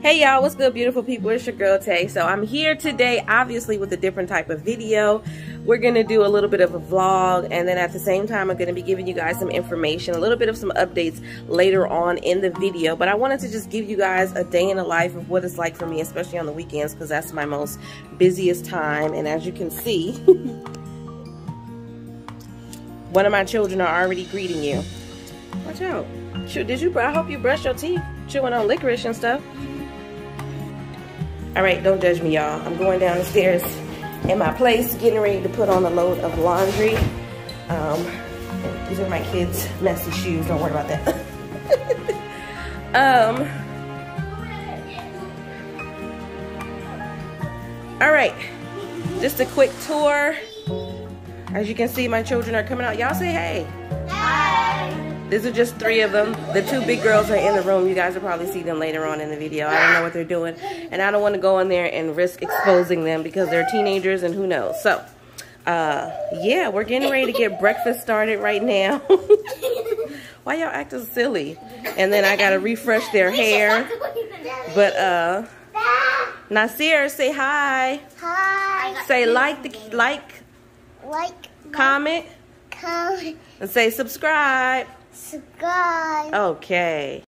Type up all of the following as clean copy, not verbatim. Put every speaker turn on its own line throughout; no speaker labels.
Hey y'all, what's good beautiful people? It's your girl Tay. So I'm here today obviously with a different type of video. We're gonna do a little bit of a vlog, and then at the same time I'm gonna be giving you guys some information, a little bit of some updates later on in the video. But I wanted to just give you guys a day in the life of what it's like for me, especially on the weekends, because that's my most busiest time. And as you can see, one of my children are already greeting you. Watch out. I hope you brushed your teeth chewing on licorice and stuff. All right, don't judge me, y'all. I'm going down the stairs in my place, getting ready to put on a load of laundry. These are my kids' messy shoes. Don't worry about that. All right, just a quick tour. As you can see, my children are coming out. Y'all say hey. Hi. These are just 3 of them. The 2 big girls are in the room. You guys will probably see them later on in the video. I don't know what they're doing, and I don't want to go in there and risk exposing them because they're teenagers and who knows. So, yeah, we're getting ready to get breakfast started right now. Why y'all acting silly? And then I got to refresh their hair. But, Nasir, say hi. Hi. Say comment, and say subscribe. Subscribe. Okay.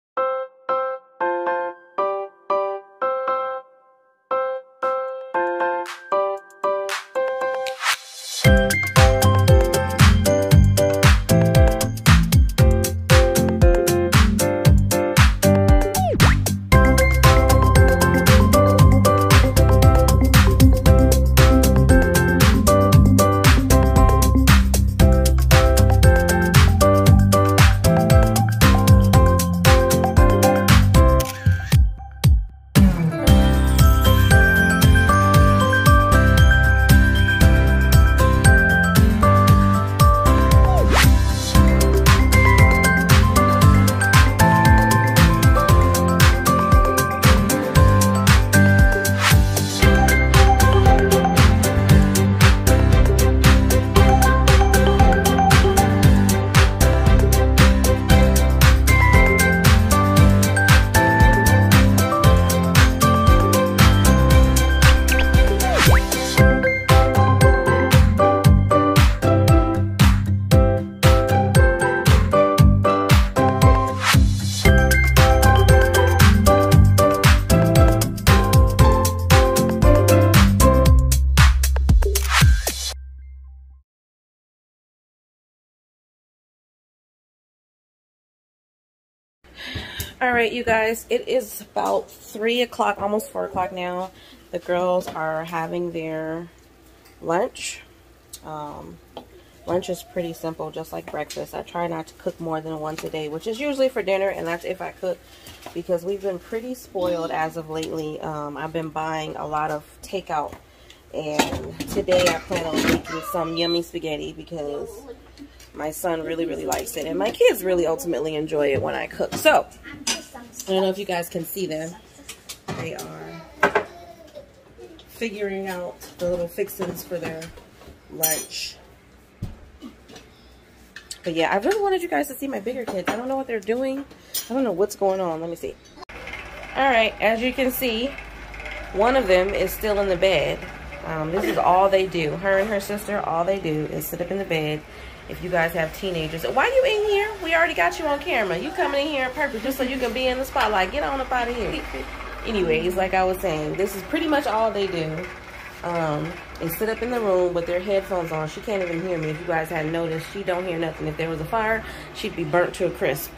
All right, you guys, it is about 3 o'clock, almost 4 o'clock now. The girls are having their lunch. Lunch is pretty simple, just like breakfast. I try not to cook more than once a day, which is usually for dinner, and that's if I cook, because we've been pretty spoiled as of lately. I've been buying a lot of takeout, and today I plan on making some yummy spaghetti because my son really likes it, and my kids really ultimately enjoy it when I cook. So, I don't know if you guys can see them. They are figuring out the little fixings for their lunch. But yeah, I really wanted you guys to see my bigger kids. I don't know what they're doing. I don't know what's going on. Let me see. Alright, as you can see, one of them is still in the bed. This is all they do. Her and her sister, all they do is sit up in the bed. If you guys have teenagers, why you in here? We already got you on camera. You coming in here on purpose just so you can be in the spotlight. Get on up out of here. Anyways, like I was saying, this is pretty much all they do. They sit up in the room with their headphones on. She can't even hear me. If you guys hadn't noticed, she don't hear nothing. If there was a fire, she'd be burnt to a crisp.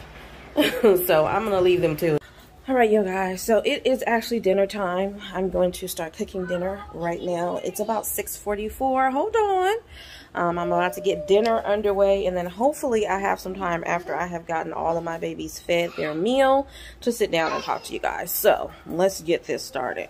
So I'm gonna leave them to it. All right, you guys, so it is actually dinner time. I'm going to start cooking dinner right now. It's about 6:44. Hold on. I'm about to get dinner underway, and then hopefully I have some time after I have gotten all of my babies fed their meal to sit down and talk to you guys. So let's get this started.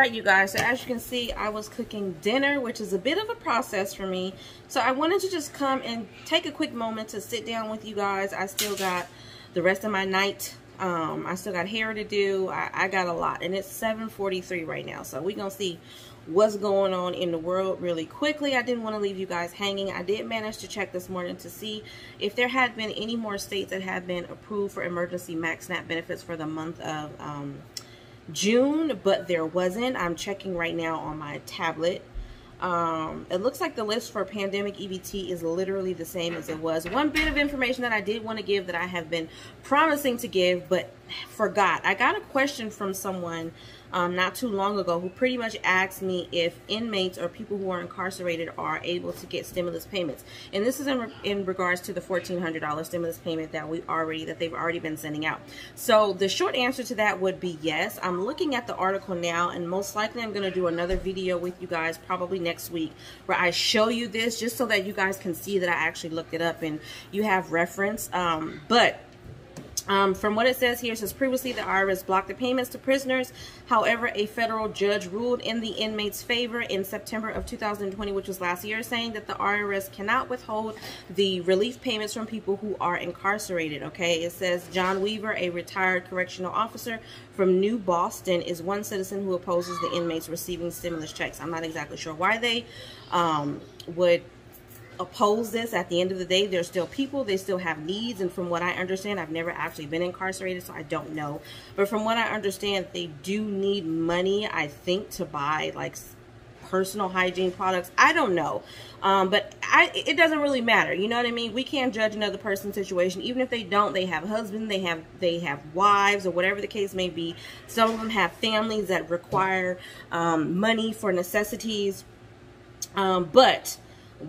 right, you guys, so as you can see, I was cooking dinner, which is a bit of a process for me. So I wanted to just come and take a quick moment to sit down with you guys. I still got the rest of my night. I still got hair to do. I got a lot, and it's 7:43 right now. So we're going to see what's going on in the world really quickly. I didn't want to leave you guys hanging. I did manage to check this morning to see if there had been any more states that have been approved for emergency max SNAP benefits for the month of June, but there wasn't. I'm checking right now on my tablet. It looks like the list for pandemic EBT is literally the same as it was. One bit of information that I did want to give that I have been promising to give but forgot. I got a question from someone not too long ago who pretty much asked me if inmates or people who are incarcerated are able to get stimulus payments. And this is in regards to the $1,400 stimulus payment that they've already been sending out. So the short answer to that would be yes. I'm looking at the article now, and most likely I'm going to do another video with you guys probably next week where I show you this just so that you guys can see that I actually looked it up and you have reference. From what it says here, it says previously the IRS blocked the payments to prisoners. However, a federal judge ruled in the inmates' favor in September of 2020, which was last year, saying that the IRS cannot withhold the relief payments from people who are incarcerated. Okay, it says John Weaver, a retired correctional officer from New Boston, is one citizen who opposes the inmates receiving stimulus checks. I'm not exactly sure why they would oppose this. At the end of the day, they're still people, they still have needs, and from what I understand, I've never actually been incarcerated, so I don't know, but from what I understand, they do need money, I think, to buy like personal hygiene products. I don't know, but it doesn't really matter, you know what I mean? We can't judge another person's situation. Even if they don't, they have husbands, they have wives, or whatever the case may be. Some of them have families that require money for necessities, but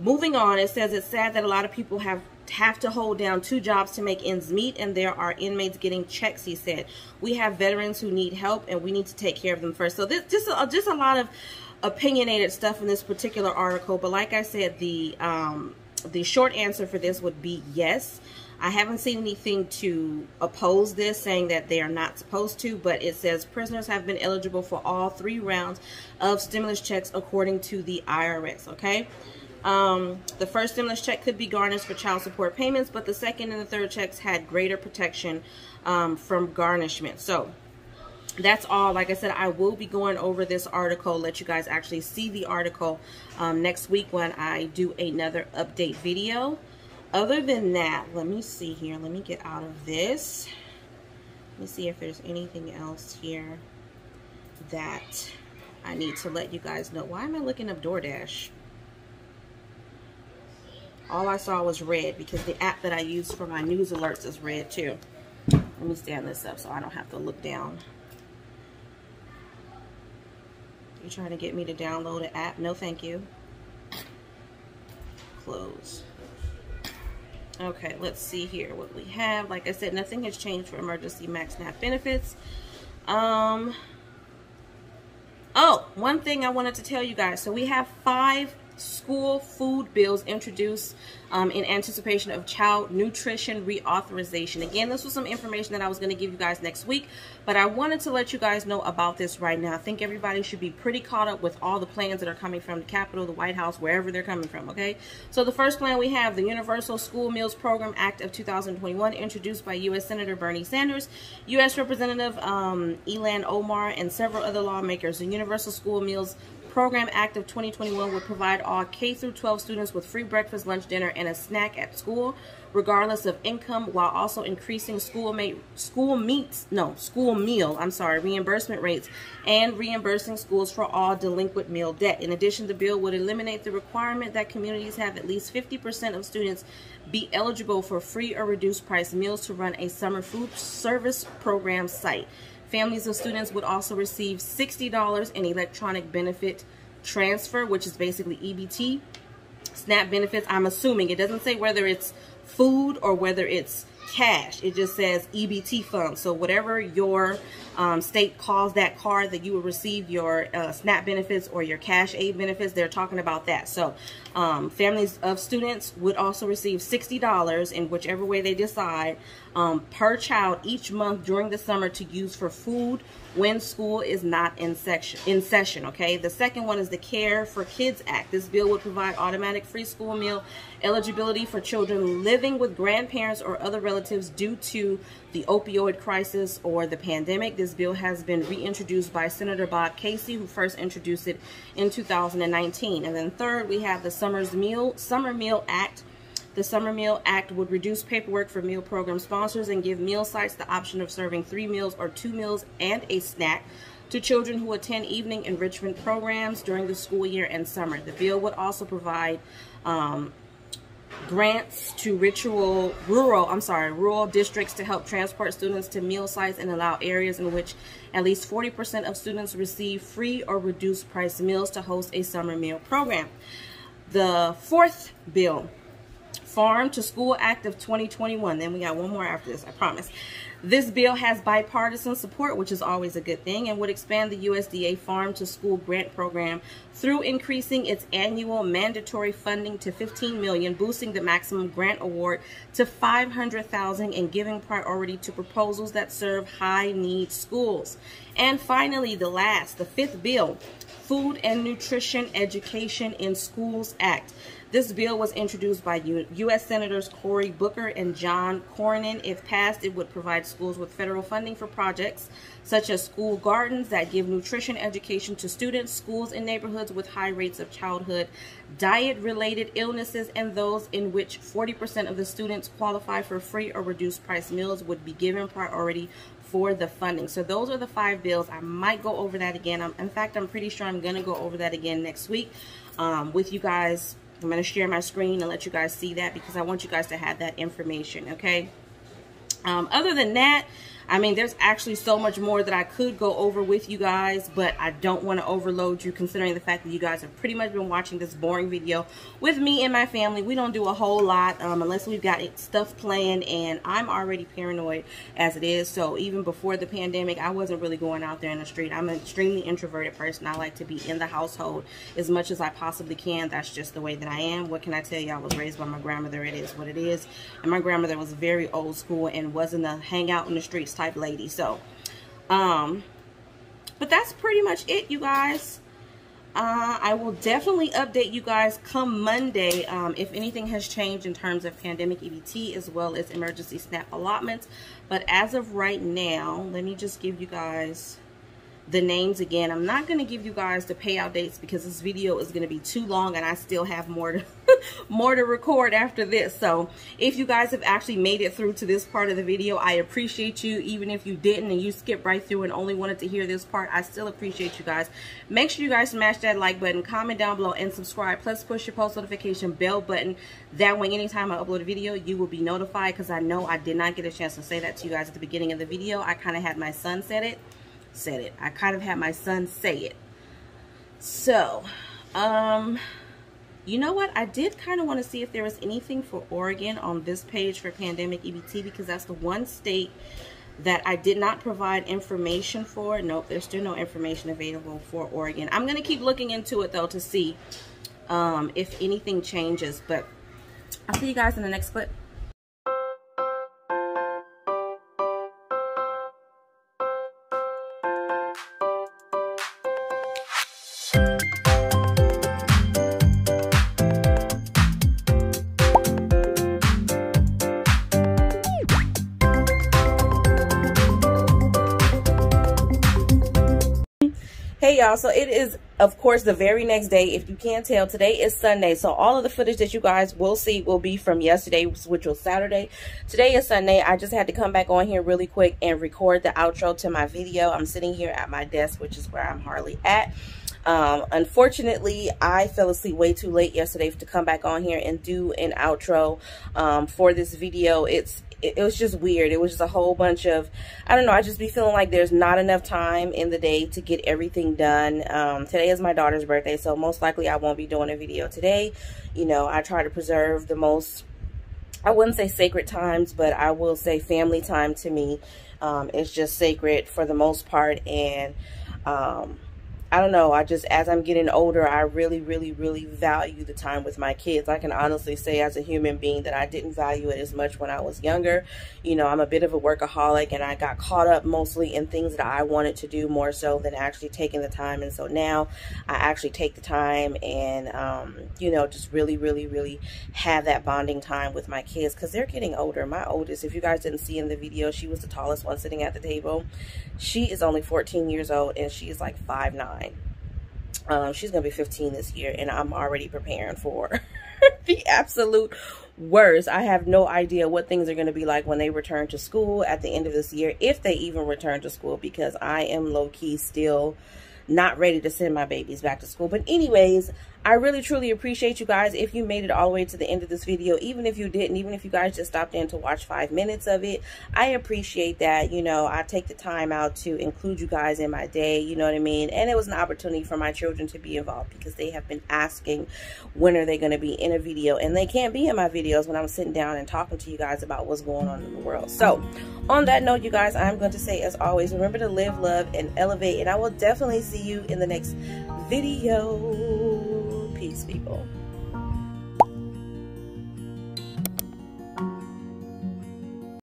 moving on, it says it's sad that a lot of people have to hold down 2 jobs to make ends meet, and there are inmates getting checks, he said. We have veterans who need help, and we need to take care of them first. So this just a lot of opinionated stuff in this particular article, but like I said, the short answer for this would be yes. I haven't seen anything to oppose this, saying that they are not supposed to, but it says prisoners have been eligible for all 3 rounds of stimulus checks according to the IRS, okay? The first stimulus check could be garnished for child support payments, but the second and the third checks had greater protection from garnishment. So that's all. Like I said, I will be going over this article, let you guys actually see the article next week when I do another update video. Other than that, let me see here. Let me get out of this. Let me see if there's anything else here that I need to let you guys know. Why am I looking up DoorDash? All I saw was red because the app that I use for my news alerts is red too. Let me stand this up so I don't have to look down. You trying to get me to download an app? No, thank you. Close. Okay, let's see here what we have. Like I said, nothing has changed for emergency max SNAP benefits. Oh, one thing I wanted to tell you guys. So we have 5 school food bills introduced in anticipation of child nutrition reauthorization. Again, this was some information that I was going to give you guys next week, but I wanted to let you guys know about this right now. I think everybody should be pretty caught up with all the plans that are coming from the Capitol, the White House, wherever they're coming from, okay? So the first plan we have, the Universal School Meals Program Act of 2021, introduced by U.S. Senator Bernie Sanders, U.S. Representative Ilhan Omar, and several other lawmakers. The Universal School Meals Program Act of 2021 would provide all K-12 students with free breakfast, lunch, dinner, and a snack at school, regardless of income, while also increasing school meal reimbursement rates and reimbursing schools for all delinquent meal debt. In addition, the bill would eliminate the requirement that communities have at least 50% of students be eligible for free or reduced price meals to run a summer food service program site. Families of students would also receive $60 in electronic benefit transfer, which is basically EBT. SNAP benefits, I'm assuming, it doesn't say whether it's food or whether it's cash. It just says EBT funds. So whatever your state calls that card that you will receive your SNAP benefits or your cash aid benefits, they're talking about that. So families of students would also receive $60 in whichever way they decide per child each month during the summer to use for food when school is not in session. Okay, the second one is the Care for Kids Act. This bill would provide automatic free school meal eligibility for children living with grandparents or other relatives due to the opioid crisis or the pandemic. This bill has been reintroduced by Senator Bob Casey, who first introduced it in 2019. And then third, we have the Summer Meal Act. The Summer Meal Act would reduce paperwork for meal program sponsors and give meal sites the option of serving 3 meals or 2 meals and a snack to children who attend evening enrichment programs during the school year and summer. The bill would also provide grants to rural districts to help transport students to meal sites and allow areas in which at least 40% of students receive free or reduced price meals to host a summer meal program. The fourth bill, Farm to School Act of 2021. Then we got one more after this, I promise. This bill has bipartisan support, which is always a good thing, and would expand the USDA Farm to School grant program through increasing its annual mandatory funding to $15 million, boosting the maximum grant award to $500,000, and giving priority to proposals that serve high-need schools. And finally, the fifth bill, Food and Nutrition Education in Schools Act. This bill was introduced by U.S. Senators Cory Booker and John Cornyn. If passed, it would provide schools with federal funding for projects such as school gardens that give nutrition education to students, schools in neighborhoods with high rates of childhood diet-related illnesses, and those in which 40% of the students qualify for free or reduced price meals would be given priority for the funding. So those are the 5 bills. I might go over that again. In fact, I'm pretty sure I'm going to go over that again next week with you guys. I'm going to share my screen and let you guys see that because I want you guys to have that information, okay? Other than that, I mean, there's actually so much more that I could go over with you guys, but I don't want to overload you considering the fact that you guys have pretty much been watching this boring video with me and my family. We don't do a whole lot unless we've got stuff planned, and I'm already paranoid as it is. So even before the pandemic, I wasn't really going out there in the street. I'm an extremely introverted person. I like to be in the household as much as I possibly can. That's just the way that I am. What can I tell you? I was raised by my grandmother. It is what it is. And my grandmother was very old school and wasn't a hang out in the streets type lady. So but that's pretty much it, you guys. I will definitely update you guys come Monday if anything has changed in terms of pandemic EBT as well as emergency SNAP allotments. But as of right now, let me just give you guys the names again. I'm not going to give you guys the payout dates because this video is going to be too long and I still have more to record after this. So if you guys have actually made it through to this part of the video, I appreciate you. Even if you didn't and you skipped right through and only wanted to hear this part, I still appreciate you guys. Make sure you guys smash that like button, comment down below, and subscribe. Plus push your post notification bell button. That way anytime I upload a video, you will be notified, because I know I did not get a chance to say that to you guys at the beginning of the video. I kind of had my son I kind of had my son say it. So, you know what? I did kind of want to see if there was anything for Oregon on this page for pandemic EBT, because that's the one state that I did not provide information for. Nope, there's still no information available for Oregon. I'm going to keep looking into it, though, to see if anything changes. But I'll see you guys in the next clip. Hey y'all, so it is of course the very next day. If you can't tell, today is Sunday, so all of the footage that you guys will see will be from yesterday, which was Saturday. Today is Sunday. I just had to come back on here really quick and record the outro to my video. I'm sitting here at my desk, which is where I'm hardly at. Unfortunately, I fell asleep way too late yesterday to come back on here and do an outro for this video. It was just weird. It was just a whole bunch of, I don't know, I just be feeling like there's not enough time in the day to get everything done. Today is my daughter's birthday, so most likely I won't be doing a video today. You know, I try to preserve the most I wouldn't say sacred times, but I will say family time to me is just sacred for the most part. And I don't know, as I'm getting older, I really value the time with my kids. I can honestly say as a human being that I didn't value it as much when I was younger. You know, I'm a bit of a workaholic, and I got caught up mostly in things that I wanted to do more so than actually taking the time. And so now I actually take the time and, you know, just really have that bonding time with my kids, because they're getting older. My oldest, if you guys didn't see in the video, she was the tallest one sitting at the table. She is only 14 years old, and she is like 5'9". She's gonna be 15 this year, and I'm already preparing for the absolute worst. I have no idea what things are gonna be like when they return to school at the end of this year, if they even return to school, because I am low-key still not ready to send my babies back to school. But anyways, I really truly appreciate you guys if you made it all the way to the end of this video. Even if you didn't, even if you guys just stopped in to watch 5 minutes of it, I appreciate that. You know, I take the time out to include you guys in my day, you know what I mean? And it was an opportunity for my children to be involved, because they have been asking when are they going to be in a video, and they can't be in my videos when I'm sitting down and talking to you guys about what's going on in the world. So on that note, you guys, I'm going to say, as always, remember to live, love, and elevate, and I will definitely see you in the next video. Peace, people.